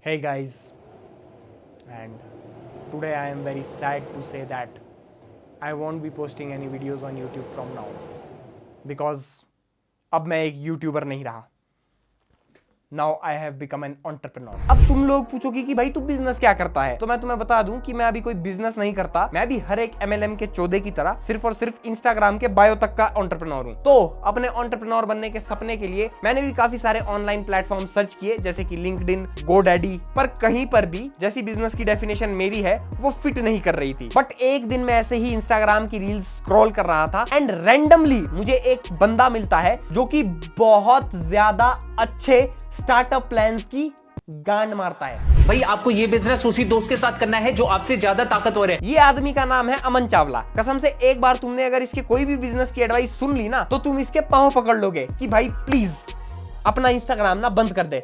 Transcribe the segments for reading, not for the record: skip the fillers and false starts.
Hey guys, and today I am very sad to say that I won't be posting any videos on YouTube from now because अब मैं एक YouTuber नहीं रहा. Now I have become an entrepreneur. अब तुम लोग पूछोगे कि भाई तू बिजनेस क्या करता है, तो मैं तुम्हें बता दूं कि मैं अभी कोई बिजनेस नहीं करता. मैं भी हर एक MLM के चौधे की तरह सिर्फ और सिर्फ इंस्टाग्राम के बायो तक का एंटरप्रेन्योर हूं. तो अपने एंटरप्रेन्योर बनने के सपने के लिए मैंने भी काफी सारे ऑनलाइन प्लेटफॉर्म सर्च किए, जैसे कि लिंक्डइन, GoDaddy, पर कहीं पर भी जैसी बिजनेस की डेफिनेशन मेरी है वो फिट नहीं कर रही थी. बट एक दिन मैं ऐसे ही इंस्टाग्राम की रील्स स्क्रॉल कर रहा था एंड रैंडमली मुझे एक बंदा मिलता है जो कि बहुत ज्यादा अच्छे स्टार्टअप प्लान्स की गांड मारता है. भाई आपको ये बिजनेस उसी दोस्त के साथ करना है जो आपसे ज्यादा ताकतवर है. ये आदमी का नाम है अमन चावला. कसम से एक बार तुमने अगर इसके कोई भी बिजनेस की एडवाइस सुन ली ना तो तुम इसके पांव पकड़ लोगे कि भाई प्लीज अपना इंस्टाग्राम ना बंद कर दे.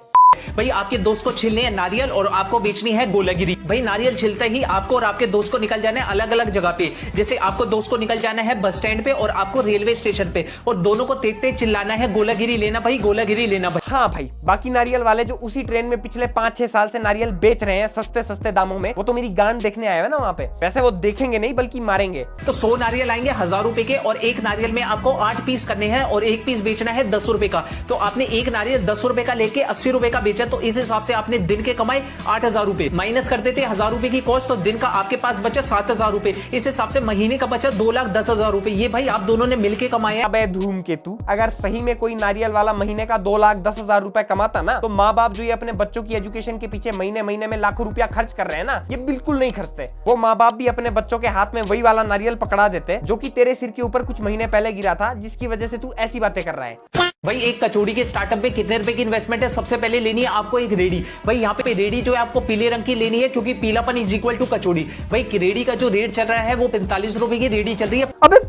भाई आपके दोस्त को छिलने है नारियल और आपको बेचनी है गोलागिरी. भाई नारियल छिलते ही आपको और आपके दोस्त को निकल जाना है अलग अलग जगह पे. जैसे आपको दोस्त को निकल जाना है बस स्टैंड पे और आपको रेलवे स्टेशन पे, और दोनों को तेज तेज चिल्लाना है गोलागिरी लेना भाई, गोलागिरी लेना भाई. हाँ भाई, बाकी नारियल वाले जो उसी ट्रेन में पिछले 5-6 साल से नारियल बेच रहे हैं सस्ते सस्ते दामों में, वो तो मेरी गांड देखने आए हैं ना वहाँ पे. वैसे वो देखेंगे नहीं बल्कि मारेंगे. तो 100 नारियल आएंगे 1000 रुपए के, और एक नारियल में आपको 8 पीस करने हैं और एक पीस बेचना है 10 रुपए का. तो आपने एक नारियल 10 रुपए का लेके 80 रुपए का बेचा, तो इस हिसाब से आपने दिन के कमाए 8000 रुपए. माइनस कर देते 1000 रुपए की कॉस्ट, तो दिन का आपके पास बचा 7000 रुपए. इस हिसाब से महीने का बचा 2,10,000 रुपए. ये भाई आप दोनों ने मिलके कमाए. अबे धूमकेतु, अगर सही में कोई नारियल वाला महीने का 2,10,000 रुपए कमाता ना, तो माँ बाप जो ये अपने बच्चों की एजुकेशन के पीछे महीने महीने में लाखों रुपया खर्च कर रहे हैं ना, ये बिल्कुल नहीं खर्चते. वो माँ बाप भी अपने बच्चों के हाथ में वही वाला नारियल पकड़ा देते जो कि तेरे सिर के ऊपर कुछ महीने पहले गिरा था, जिसकी वजह से तू ऐसी बातें कर रहा है. भाई एक कचौड़ी के स्टार्टअप में कितने रुपए की इन्वेस्टमेंट है? सबसे पहले लेनी है आपको एक रेडी. भाई यहाँ पे रेडी जो है आपको पीले रंग की लेनी है, क्योंकि पीलापन इज इक्वल टू कचौड़ी. भाई रेडी का जो रेट चल रहा है वो 45 रुपए की रेडी चल रही है. अबे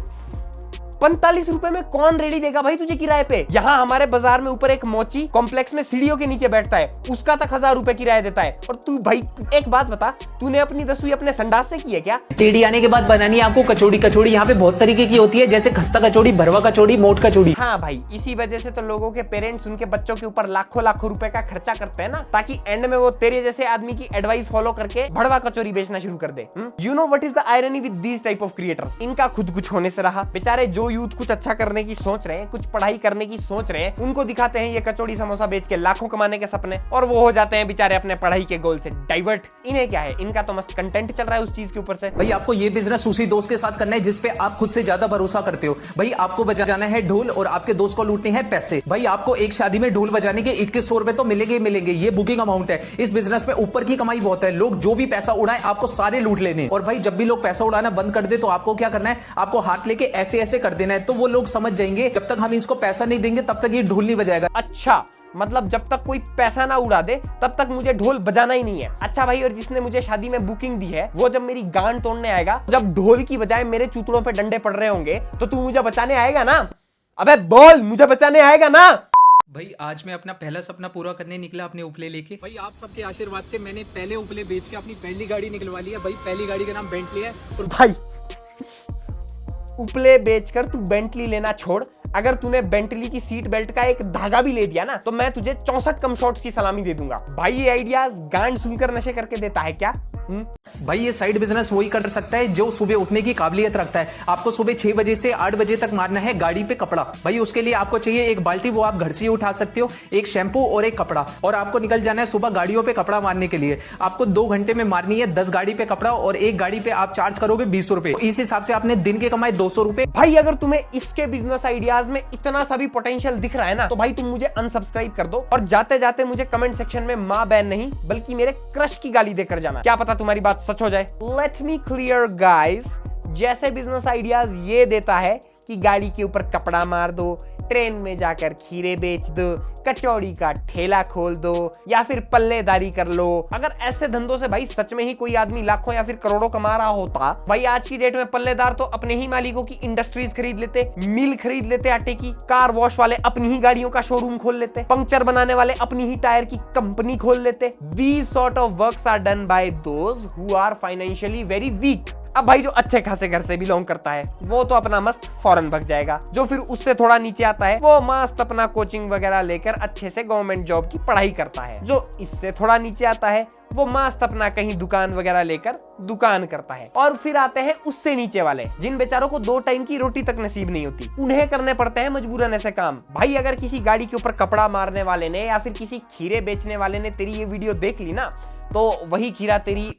45 रुपए में कौन रेडी देगा भाई तुझे किराए पे? यहाँ हमारे बाजार में ऊपर एक मोची कॉम्प्लेक्स में सीढ़ियों के नीचे बैठता है, उसका तक 1000 रुपए किराया देता है. और तू भाई एक बात बता, तूने अपनी 10वीं अपने संडास से की है क्या? टेढ़ी आने के बाद बनानी है आपको कचौड़ी. कचौड़ी यहाँ पे बहुत तरीके की होती है, जैसे खस्ता कचौड़ी, भरवा कचौड़ी, मोट कचौड़ी. हाँ भाई, इसी वजह से तो लोगों के पेरेंट्स उनके बच्चों के ऊपर लाखों लाखों रुपए का खर्चा करते हैं ना, ताकि एंड में वो तेरे जैसे आदमी की एडवाइस फॉलो करके भड़वा कचौड़ी बेचना शुरू कर दे. You know what is the irony with these type of creators? इनका खुद कुछ होने से रहा. बेचारे जो यूथ कुछ अच्छा करने की सोच रहे हैं, कुछ पढ़ाई करने की सोच रहे हैं, उनको दिखाते हैं ये कचौड़ी समोसा बेच के लाखों कमाने के सपने, और वो हो जाते हैं बेचारे अपने पढ़ाई के गोल से डाइवर्ट. इन्हें क्या है, इनका तो मस्त कंटेंट चल रहा है उस चीज के ऊपर से. भाई आपको ये बिजनेस उसी दोस्त के साथ करना है जिसपे आप खुद से ज्यादा भरोसा करते हो. भाई आपको बजाना है ढोल और आपके दोस्त को लूटने हैं पैसे. भाई आपको एक शादी में ढोल बजाने के 2100 रुपए तो मिलेंगे मिलेंगे. ये बुकिंग अमाउंट है. इस बिजनेस में ऊपर की कमाई बहुत है. लोग जो भी पैसा उड़ाए आपको सारे लूट लेने. और भाई जब भी लोग पैसा उड़ाना बंद कर दे तो आपको क्या करना है, आपको हाथ लेके ऐसे ऐसे कर देना है, तो वो लोग समझ जाएंगे जब तक हम इसको पैसा नहीं देंगे तब तक ये ढोल नहीं बजाएगा. अच्छा, मतलब जब तक कोई पैसा ना उड़ा दे तब तक मुझे ढोल बजाना ही नहीं है. अच्छा भाई, और जिसने मुझे शादी में बुकिंग दी है वो जब मेरी गांड तोड़ने आएगा, जब ढोल की बजाय मेरे चूतड़ों पे डंडे पड़ रहे होंगे, तो तू मुझे बचाने आएगा ना? अबे बोल, मुझे बचाने आएगा ना? भाई आज मैं अपना पहला सपना पूरा करने निकला अपने उपले लेके. भाई आप सबके आशीर्वाद से मैंने पहले उपले बेच के अपनी पहली गाड़ी निकलवा ली है. भाई पहली गाड़ी का नाम बेंटली है. और भाई उपले बेचकर तू बेंटली लेना छोड़, अगर तूने बेंटली की सीट बेल्ट का एक धागा भी ले दिया ना तो मैं तुझे 64 कम शॉट्स की सलामी दे दूंगा. भाई ये आइडियाज गांड सुनकर नशे करके देता है क्या? भाई ये साइड बिजनेस वही कर सकता है जो सुबह उठने की काबिलियत रखता है. आपको सुबह 6 बजे से 8 बजे तक मारना है गाड़ी पे कपड़ा. भाई उसके लिए आपको चाहिए एक बाल्टी, वो आप घर से ही उठा सकते हो, एक शैम्पू और एक कपड़ा, और आपको निकल जाना है सुबह गाड़ियों पे कपड़ा मारने के लिए. आपको 2 घंटे में मारनी है 10 गाड़ी पे कपड़ा, और एक गाड़ी पे आप चार्ज करोगे 20 रुपए. इस हिसाब से आपने दिन के कमाए 200 रुपए. भाई अगर तुम्हें इसके बिजनेस आइडियाज में इतना सा भी पोटेंशियल दिख रहा है ना, तो भाई तुम मुझे अनसब्सक्राइब कर दो, और जाते जाते मुझे कमेंट सेक्शन में माँ बहन नहीं बल्कि मेरे क्रश की गाली देकर जाना. क्या पता तुम्हारी बात सच हो जाए. लेट मी क्लियर गाइस, जैसे बिजनेस आइडियाज ये देता है कि गाड़ी के ऊपर कपड़ा मार दो, ट्रेन में जाकर खीरे बेच दो, कचौड़ी का ठेला खोल दो, या फिर पल्लेदारी कर लो. अगर ऐसे धंधों से भाई सच में ही कोई आदमी लाखों या फिर करोड़ों कमा रहा होता, भाई आज की डेट में पल्लेदार तो अपने ही मालिकों की इंडस्ट्रीज खरीद लेते, मिल खरीद लेते आटे की, कार वॉश वाले अपनी ही गाड़ियों का शोरूम खोल लेते, पंक्चर बनाने वाले अपनी ही टायर की कंपनी खोल लेते. These sort of works are done by those who are financially very weak. अब भाई जो अच्छे खासे घर से बिलोंग करता है वो तो अपना मस्त फॉरेन भाग जाएगा, जो फिर उससे थोड़ा नीचे आता है वो मस्त अपना कोचिंग वगैरह लेकर अच्छे से गवर्नमेंट जॉब की पढ़ाई करता है, जो इससे थोड़ा नीचे आता है वो मस्त अपना कहीं दुकान वगैरह लेकर दुकान करता है। और फिर आते हैं उससे नीचे वाले, जिन बेचारों को 2 टाइम की रोटी तक नसीब नहीं होती, उन्हें करने पड़ते हैं मजबूरन ऐसे काम। भाई अगर किसी गाड़ी के ऊपर कपड़ा मारने वाले ने या फिर किसी खीरे बेचने वाले ने तेरी ये वीडियो देख ली ना, तो वही खीरा तेरी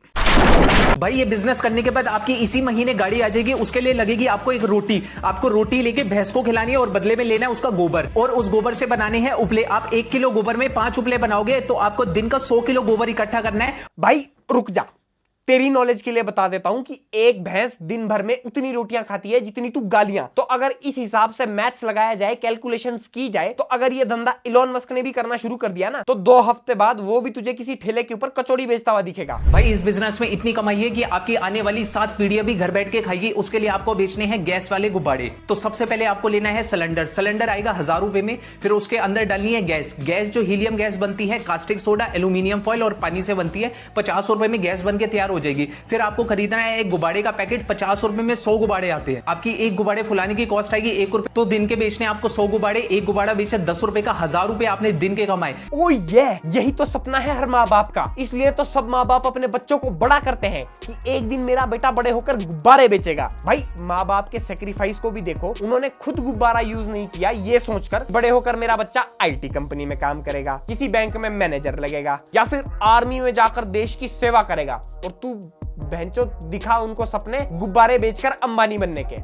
भाई ये बिजनेस करने के बाद आपकी इसी महीने गाड़ी आ जाएगी, उसके लिए लगेगी आपको एक रोटी। आपको रोटी लेके भैंस को खिलानी है और बदले में लेना है उसका गोबर, और उस गोबर से बनाने हैं उपले। आप 1 किलो गोबर में 5 उपले बनाओगे तो आपको दिन का 100 किलो गोबर इकट्ठा करना है। भाई रुक जा, तेरी नॉलेज के लिए बता देता हूं कि एक भैंस दिन भर में उतनी रोटियां खाती है जितनी तू गालियां। तो अगर इस हिसाब से मैथ्स लगाया जाए, कैलकुलेशंस की जाए, तो अगर ये धंधा इलॉन मस्क ने भी करना शुरू कर दिया ना, तो 2 हफ्ते बाद वो भी तुझे किसी ठेले के ऊपर कचौड़ी बेचता हुआ दिखेगा। भाई इस बिजनेस में इतनी कमाई है कि आपकी आने वाली 7 पीढ़ियां भी घर बैठ के खाएगी। उसके लिए आपको बेचने हैं गैस वाले गुब्बारे। तो सबसे पहले आपको लेना है सिलेंडर। सिलेंडर आएगा 1000 रुपए में। फिर उसके अंदर डालनी है गैस। गैस जो हीलियम गैस बनती है, कास्टिक सोडा, एल्यूमिनियम फॉइल और पानी से बनती है। 50 रुपए में गैस बन के तैयार हो जाएगी। फिर आपको खरीदना है एक गुब्बारे का पैकेट। 50 रुपए में 100 गुब्बारे आते हैं। आपकी एक गुब्बारे फुलाने की कॉस्ट आएगी 1 रुपए। तो दिन के बेचने आपको 100 गुब्बारे, एक गुब्बारा बेचे 10 रुपए का, 1000 रुपए आपने दिन के कमाए। ओ यही तो सपना है हर माँ बाप का। इसलिए तो सब माँ बाप अपने बच्चों को बड़ा करते हैं कि एक दिन मेरा बेटा बड़े होकर गुब्बारे बेचेगा। भाई माँ बाप के सेक्रीफाइस को भी देखो, उन्होंने खुद गुब्बारा यूज नहीं किया ये सोचकर बड़े होकर मेरा बच्चा IT कंपनी में काम करेगा, किसी बैंक में मैनेजर लगेगा या फिर आर्मी में जाकर देश की सेवा करेगा। और तू बहनचो दिखा उनको सपने गुब्बारे बेचकर अंबानी बनने के।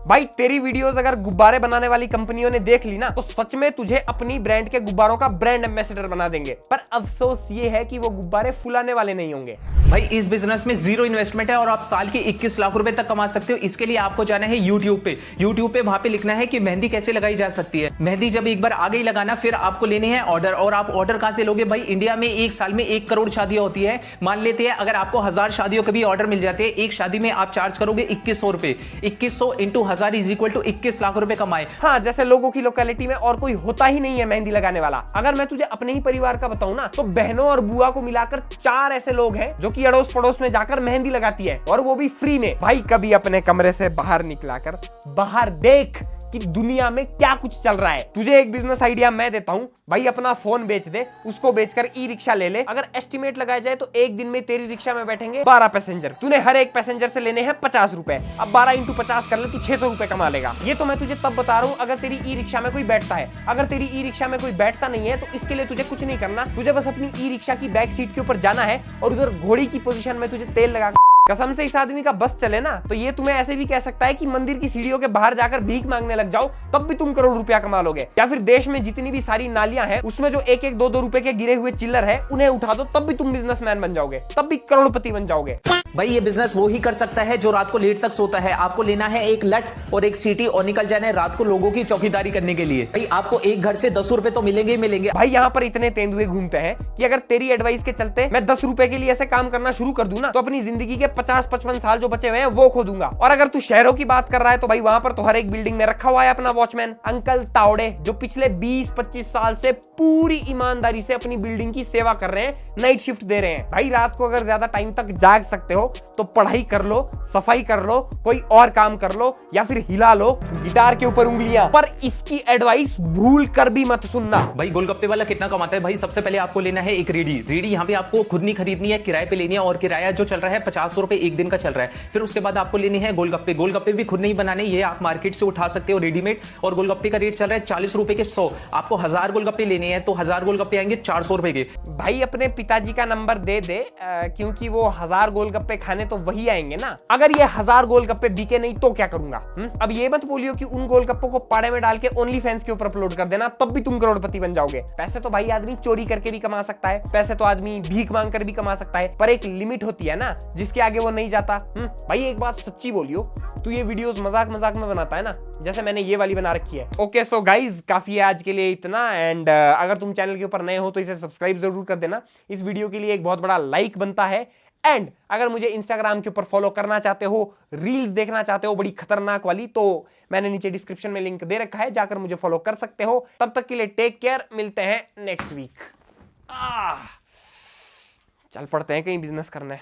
भाई तेरी वीडियोस अगर गुब्बारे बनाने वाली कंपनियों ने देख ली ना, तो सच में तुझे अपनी ब्रांड के गुब्बारों का ब्रांड एम्बेसडर बना देंगे। पर अफसोस ये है कि वो गुब्बारे फुलाने वाले नहीं होंगे। भाई इस बिजनेस में 0 इन्वेस्टमेंट है और आप साल के 21 लाख रुपए तक कमा सकते हो। इसके लिए आपको जाना है YouTube पे। YouTube पे वहां पे लिखना है कि मेहंदी कैसे लगाई जा सकती है। मेहंदी जब एक बार आ गई लगाना, फिर आपको लेने हैं ऑर्डर। और आप ऑर्डर कहां से लोगे? भाई इंडिया में एक साल में 1 करोड़ शादियां होती है। मान लेते हैं अगर आपको 1000 शादियों के भी ऑर्डर मिल जाते हैं, एक शादी में आप चार्ज करोगे 2100 रुपए। 2100 into 1000 is equal to 21 lakh रुपए कमाए। हाँ, जैसे लोगों की लोकेलिटी में और कोई होता ही नहीं है मेहंदी लगाने वाला। अगर मैं तुझे अपने ही परिवार का बताऊं ना, तो बहनों और बुआ को मिलाकर 4 ऐसे लोग हैं जो कि अड़ोस पड़ोस में जाकर मेहंदी लगाती है, और वो भी फ्री में। भाई कभी अपने कमरे से बाहर निकलाकर बाहर देख कि दुनिया में क्या कुछ चल रहा है। तुझे एक बिजनेस आइडिया मैं देता हूं, भाई अपना फोन बेच दे, उसको बेचकर ई-रिक्शा ले ले। अगर एस्टिमेट लगाया जाए तो एक दिन में तेरी रिक्शा में बैठेंगे 12 पैसेंजर। तूने हर एक पैसेंजर से लेने हैं 50 रुपए। अब 12 इंटू 50 कर ले, तू 600 रुपए कमा लेगा। ये तो मैं तुझे तब बता रहा हूँ अगर तेरी ई-रिक्शा में कोई बैठता है। अगर तेरी ई-रिक्शा में कोई बैठता नहीं है तो इसके लिए तुझे कुछ नहीं करना, तुझे बस अपनी ई-रिक्शा की बैक सीट के ऊपर जाना है और उधर घोड़ी की पोजीशन में तुझे तेल लगा। कसम से इस आदमी का बस चले ना, तो ये तुम्हें ऐसे भी कह सकता है कि मंदिर की सीढ़ियों के बाहर जाकर भीख मांगने लग जाओ, तब भी तुम करोड़ रुपया कमा लोगे। या फिर देश में जितनी भी सारी नालियां हैं उसमें जो 1-1, 2-2 रुपए के गिरे हुए चिल्लर है, उन्हें उठा दो, तब भी तुम बिजनेसमैन बन जाओगे, तब भी करोड़पति बन जाओगे। भाई ये बिजनेस वो ही कर सकता है जो रात को लेट तक सोता है। आपको लेना है एक लट और एक सीटी और निकल जाना है रात को लोगों की चौकीदारी करने के लिए। भाई आपको एक घर से 10 रुपए तो मिलेंगे ही मिलेंगे। भाई यहाँ पर इतने तेंदुए घूमते हैं कि अगर तेरी एडवाइस के चलते मैं 10 रुपए के लिए ऐसे काम करना शुरू कर दूं ना, तो अपनी जिंदगी के 50-55 साल जो बचे हुए हैं वो खो दूंगा। और अगर तू शहरों की बात कर रहा है तो भाई वहां पर तो हर एक बिल्डिंग में रखा हुआ है अपना वॉचमैन, अंकल तावड़े, जो पिछले 20-25 साल से पूरी ईमानदारी से अपनी बिल्डिंग की सेवा कर रहे हैं, नाइट शिफ्ट दे रहे हैं। भाई रात को अगर ज्यादा टाइम तक जाग सकते हो तो पढ़ाई कर लो, सफाई कर लो, कोई और काम कर लो, या फिर हिला लो गिटार के ऊपर उंगलियां। पर इसकी एडवाइस भूल कर भी मत सुनना। भाई गोलगप्पे वाला कितना कमाता है? भाई सबसे पहले आपको लेना है एक रेडी। रेडी यहाँ पे आपको खुद नहीं खरीदनी है, किराए पे लेनी है, और किराया जो चल रहा है 50 रुपए एक दिन का चल रहा है। फिर उसके बाद आपको लेने हैं गोलगप्पे। गोलगप्पे भी खुद नहीं बनाने, ये आप मार्केट से उठा सकते हो रेडीमेड। और गोलगप्पे का रेट चल रहा है 40 रुपए के 100। आपको 1000 गोलगप्पे लेने हैं तो 1000 गोलगप्पे आएंगे 400 रुपए के। भाई अपने पिताजी का नंबर दे दे, क्योंकि वो 1000 गोलगप्पे खाने तो वही आएंगे ना। अगर ये 1000 गोलगप्पे बिके नहीं तो क्या करूंगा? अब ये मत बोलियो कि उन गोलगप्पों को पाड़े में डाल के ओनली फैंस के ऊपर अपलोड कर देना, तब भी तुम करोड़पति बन जाओगे। पैसे तो भाई आदमी चोरी करके भी कमा सकता है, पैसे तो आदमी भीख मांग कर भी कमा सकता है, पर एक लिमिट होती है ना जिसके आगे वो नहीं जाता। भाई एक बात सच्ची बोलियो, तू ये वीडियोस मजाक में बनाता है ना, जैसे मैंने ये वाली बना रखी है। ओके सो गाइज, काफी है आज के लिए इतना। एंड अगर तुम चैनल के ऊपर नए हो तो इसे सब्सक्राइब जरूर कर देना। इस वीडियो के लिए एक बहुत बड़ा लाइक बनता है। एंड अगर मुझे इंस्टाग्राम के ऊपर फॉलो करना चाहते हो, रील्स देखना चाहते हो बड़ी खतरनाक वाली, तो मैंने नीचे डिस्क्रिप्शन में लिंक दे रखा है, जाकर मुझे फॉलो कर सकते हो। तब तक के लिए टेक केयर, मिलते हैं नेक्स्ट वीक। चल पड़ते हैं कहीं बिजनेस करने।